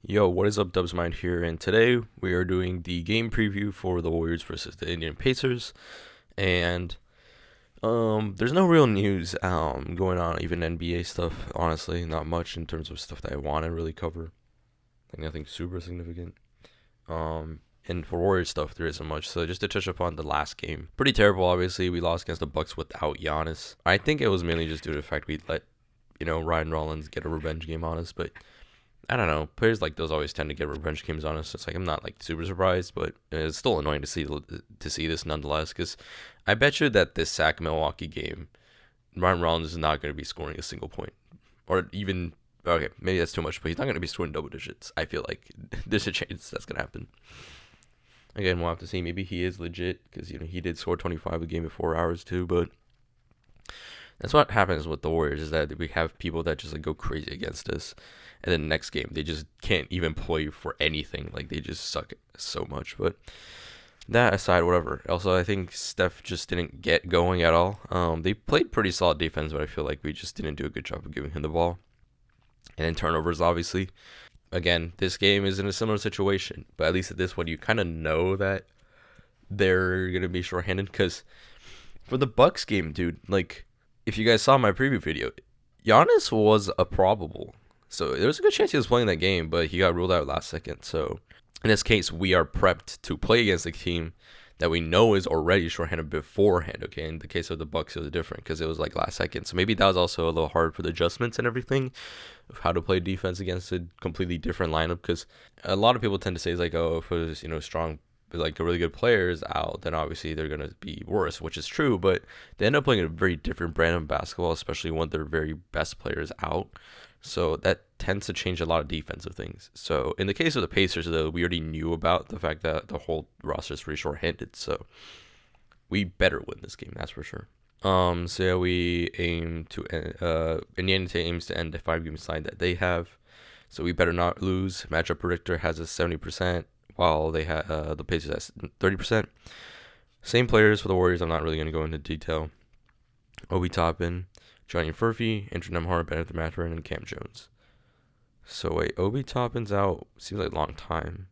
Yo, what is up, Dubsmind here, and today we are doing the game preview for the Warriors versus the Indian Pacers, and there's no real news going on, even NBA stuff. Honestly, not much in terms of stuff that I want to really cover. Like nothing super significant. And for Warriors stuff, there isn't much. So just to touch upon the last game, pretty terrible. Obviously, we lost against the Bucks without Giannis. I think it was mainly just due to the fact we let Ryan Rollins get a revenge game on us, but I don't know. Players like those always tend to get revenge games on us. It's like I'm not like super surprised, but it's still annoying to see this nonetheless. Because I bet you that this Sac Milwaukee game, Ryan Rollins is not going to be scoring a single point, or even okay, maybe that's too much, but he's not going to be scoring double digits. I feel like there's a chance that's going to happen. Again, we'll have to see. Maybe he is legit because he did score 25 the game before ours too, but that's what happens with the Warriors is that we have people that just like go crazy against us, and then the next game they just can't even play for anything. Like they just suck so much. But that aside, whatever. Also, I think Steph just didn't get going at all. They played pretty solid defense, but I feel like we just didn't do a good job of giving him the ball. And then turnovers, obviously. Again, this game is in a similar situation, but at least at this one, you kind of know that they're gonna be shorthanded. Because for the Bucks game, dude, like if you guys saw my preview video, Giannis was a probable. So there was a good chance he was playing that game, but he got ruled out last second. So in this case, we are prepped to play against a team that we know is already shorthanded beforehand. Okay, in the case of the Bucks, it was different because it was like last second. So maybe that was also a little hard for the adjustments and everything of how to play defense against a completely different lineup. Because a lot of people tend to say it's like, oh, if it was strong, like a really good player is out, then obviously they're gonna be worse, which is true. But they end up playing a very different brand of basketball, especially when their very best players out. So that tends to change a lot of defensive things. So in the case of the Pacers, though, we already knew about the fact that the whole roster is pretty short-handed. So we better win this game, that's for sure. So yeah, we aim to Indiana aims to end the 5-game slide that they have. So we better not lose. Matchup predictor has a 70%, while they have the Pacers has 30%. Same players for the Warriors. I'm not really going to go into detail. Obi Toppin, Johnny Furphy, Andrew Nemhard, Bennett Mathurin, and Cam Jones. So wait, Obi Toppin's out. Seems like a long time.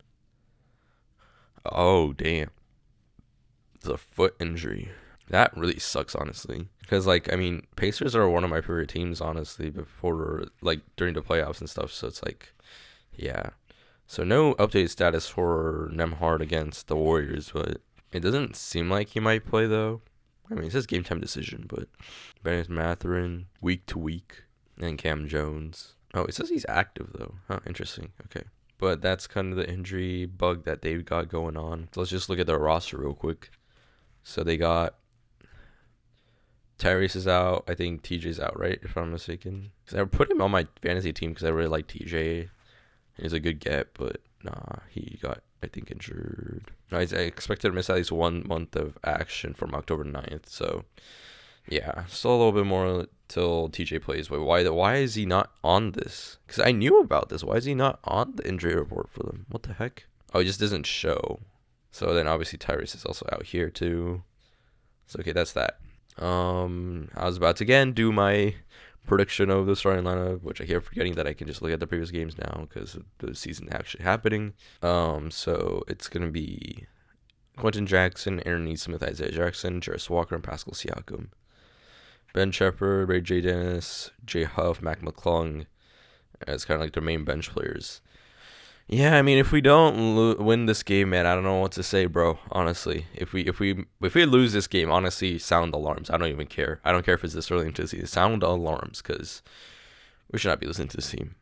Oh damn, it's a foot injury. That really sucks, honestly. Because Pacers are one of my favorite teams, honestly. Before during the playoffs and stuff. So it's like, yeah. So no updated status for Nemhard against the Warriors, but it doesn't seem like he might play though. I mean, it says game time decision, but Bennett Mathurin week to week, and Cam Jones. Oh, it says he's active though. Huh, interesting. Okay, but that's kind of the injury bug that they've got going on. So let's just look at their roster real quick. So they got Tyrese is out. I think TJ's out, right? If I'm not mistaken. Because I put him on my fantasy team because I really like TJ. He's a good get, but nah, he got, I think, injured. I expected to miss at least 1 month of action from October 9th. So, yeah, still a little bit more till TJ plays. But why is he not on this? Because I knew about this. Why is he not on the injury report for them? What the heck? Oh, he just doesn't show. So then obviously Tyrese is also out here too. So, okay, that's that. I was about to again do my prediction of the starting lineup, which I keep forgetting that I can just look at the previous games now because the season actually happening. So it's gonna be Quentin Jackson, Aaron Nesmith, Isaiah Jackson, Jarris Walker, and Pascal Siakam. Ben Shepard, Ray J. Dennis, Jay Huff, Mac McClung as kind of like their main bench players. Yeah, I mean, if we don't win this game, man, I don't know what to say, bro. Honestly, if we lose this game, honestly, sound alarms. I don't even care. I don't care if it's this early into the season. Sound alarms, because we should not be losing to this team.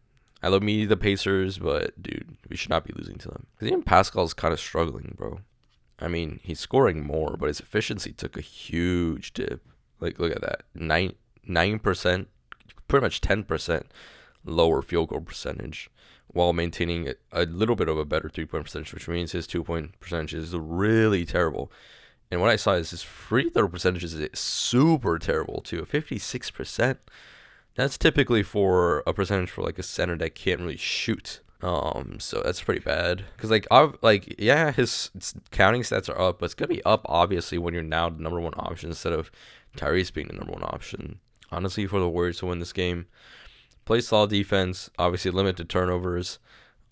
I love me the Pacers, but dude, we should not be losing to them. Because even Pascal's kind of struggling, bro. I mean, he's scoring more, but his efficiency took a huge dip. Like, look at that, 9%, pretty much 10% lower field goal percentage, while maintaining a little bit of a better 3-point percentage, which means his 2-point percentage is really terrible. And what I saw is his free throw percentage is super terrible too, 56%. That's typically for a percentage for like a center that can't really shoot. So that's pretty bad. Cause yeah, his counting stats are up, but it's gonna be up obviously when you're now the number one option instead of Tyrese being the number one option. Honestly, for the Warriors to win this game, play solid defense, obviously limit the turnovers.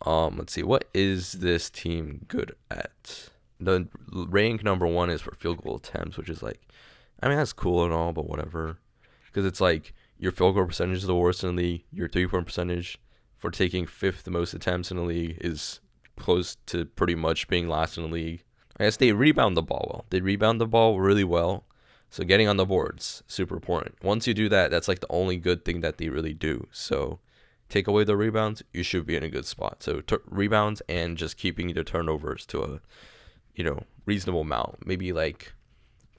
Let's see, what is this team good at? The rank number 1 is for field goal attempts, which is like, I mean, that's cool and all, but whatever. Because it's like your field goal percentage is the worst in the league. Your 3-point percentage for taking 5th most attempts in the league is close to pretty much being last in the league. I guess they rebound the ball well. They rebound the ball really well. So getting on the boards, super important. Once you do that, that's like the only good thing that they really do. So take away the rebounds, you should be in a good spot. So rebounds and just keeping the turnovers to a, reasonable amount. Maybe like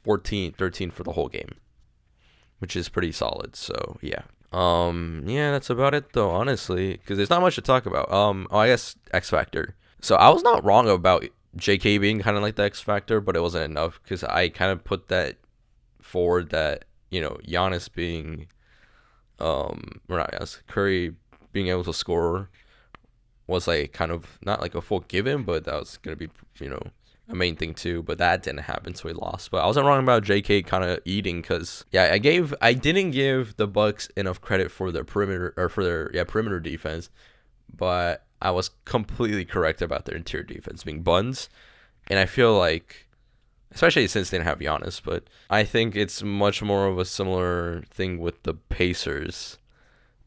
14, 13 for the whole game, which is pretty solid. So yeah. Yeah, that's about it though, honestly, because there's not much to talk about. I guess X Factor. So I was not wrong about JK being kind of like the X Factor, but it wasn't enough because I kind of put that forward that, Giannis being, or not Giannis, Curry being able to score was like kind of not like a full given, but that was going to be, a main thing too, but that didn't happen, so we lost. But I wasn't wrong about JK kind of eating, because I didn't give the Bucks enough credit for their perimeter defense, but I was completely correct about their interior defense being buns. And I feel like, especially since they didn't have Giannis, but I think it's much more of a similar thing with the Pacers,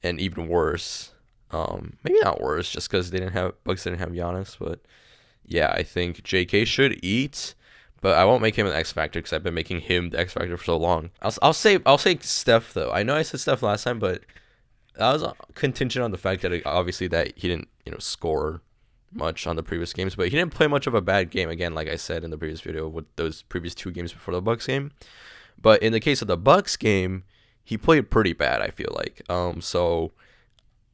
and even worse. Maybe not worse, just because Bucks didn't have Giannis, but yeah, I think JK should eat, but I won't make him an X Factor because I've been making him the X Factor for so long. I'll say Steph though. I know I said Steph last time, but that was contingent on the fact that obviously that he didn't score much on the previous games, but he didn't play much of a bad game, again, like I said in the previous video with those previous 2 games before the Bucks game. But in the case of the Bucks game, he played pretty bad, I feel like. So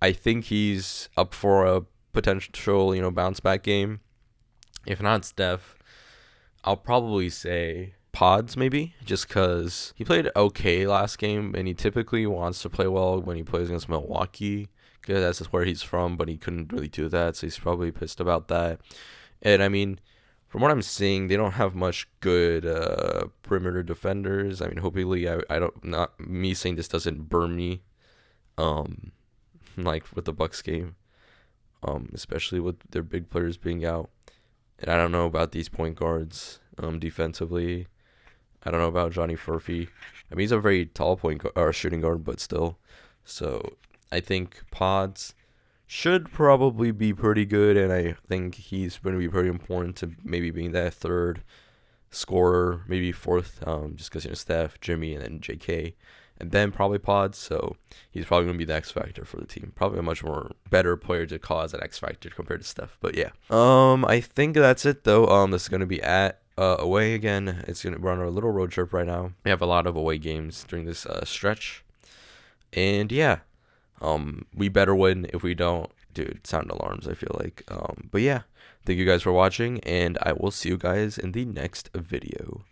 I think he's up for a potential bounce back game. If not Steph, I'll probably say Pods maybe, just because he played okay last game, and he typically wants to play well when he plays against Milwaukee, because that's just where he's from, but he couldn't really do that, so he's probably pissed about that. And I mean, from what I'm seeing, they don't have much good perimeter defenders. I mean, hopefully, I don't, not me saying this doesn't burn me, like with the Bucks game, especially with their big players being out. And I don't know about these point guards defensively. I don't know about Johnny Furphy. I mean, he's a very tall shooting guard, but still. So I think Pods should probably be pretty good, and I think he's going to be pretty important to maybe being that 3rd scorer, maybe 4th, just because Steph, Jimmy, and then JK. And then probably Pods, so he's probably going to be the X Factor for the team. Probably a much more better player to cause an X Factor compared to Steph. But yeah, I think that's it though. This is going to be at away again. It's going to run a little road trip right now. We have a lot of away games during this stretch, and yeah, we better win. If we don't, dude, sound alarms, I feel like. But yeah, thank you guys for watching, and I will see you guys in the next video.